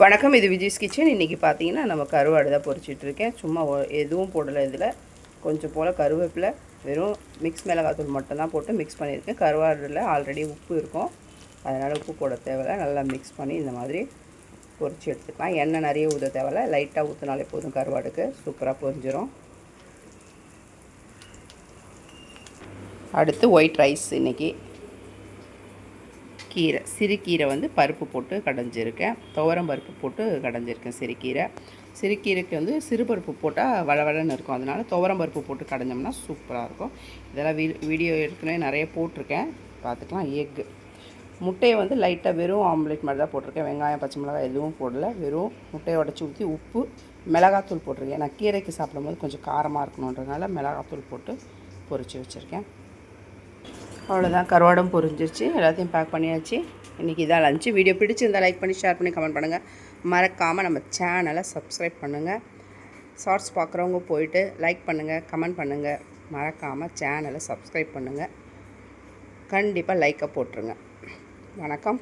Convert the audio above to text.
வணக்கம், இது விஜய்ஸ் கிச்சன். இன்றைக்கி பார்த்தீங்கன்னா நம்ம கருவாடு தான் பொரிச்சிட்ருக்கேன். சும்மா எதுவும் போடலை. இதில் கொஞ்சம் போல் கருவேப்பிலை, வெறும் மிக்ஸ் மிளகாத்தூள் மட்டும்தான் போட்டு மிக்ஸ் பண்ணியிருக்கேன். கருவாடில் ஆல்ரெடி உப்பு இருக்கும், அதனால் உப்பு போட தேவையில்லை. நல்லா மிக்ஸ் பண்ணி இந்த மாதிரி பொரிச்சு எடுத்துக்கலாம். எண்ணெய் நிறைய ஊற்ற தேவையில்லை, லைட்டாக ஊற்றினாலே போதும். கருவாடுக்கு சூப்பராக பொரிஞ்சிடும். அடுத்து ஒயிட் ரைஸ். இன்றைக்கி கீரை, சிறுகீரை வந்து பருப்பு போட்டு கடைஞ்சிருக்கேன். துவரம் பருப்பு போட்டு கடைஞ்சிருக்கேன் சிறுகீரை. சிறுகீரைக்கு வந்து சிறுபருப்பு போட்டால் வளவளன்னு இருக்கும், அதனால் துவரம் பருப்பு போட்டு கடைஞ்சோம்னா சூப்பராக இருக்கும். இதெல்லாம் வீடியோ ஏற்கனவே நிறைய போட்டிருக்கேன், பார்த்துக்கலாம். எக்கு, முட்டையை வந்து லைட்டாக வெறும் ஆம்லேட் மாதிரி தான் போட்டிருக்கேன். வெங்காயம் பச்சை மிளகாய் எதுவும் போடலை. வெறும் முட்டையை உடச்சி ஊற்றி உப்பு மிளகாத்தூள் போட்டிருக்கேன். நான் கீரைக்கு சாப்பிடும்போது கொஞ்சம் காரமாக இருக்கணுன்றதுனால மிளகாத்தூள் போட்டு பொரித்து வச்சுருக்கேன். அவ்வளோதான், கருவாடும் பொரிஞ்சிருச்சு. எல்லாத்தையும் பேக் பண்ணியாச்சு. இன்றைக்கி இதான் லஞ்சு. வீடியோ பிடிச்சிருந்தால் லைக் பண்ணி ஷேர் பண்ணி கமெண்ட் பண்ணுங்கள். மறக்காமல் நம்ம சேனலை சப்ஸ்கிரைப் பண்ணுங்கள். ஷார்ட்ஸ் பார்க்குறவங்க போயிட்டு லைக் பண்ணுங்கள், கமெண்ட் பண்ணுங்கள். மறக்காமல் சேனலை சப்ஸ்கிரைப் பண்ணுங்கள். கண்டிப்பாக லைக்கை போட்டுருங்க. வணக்கம்.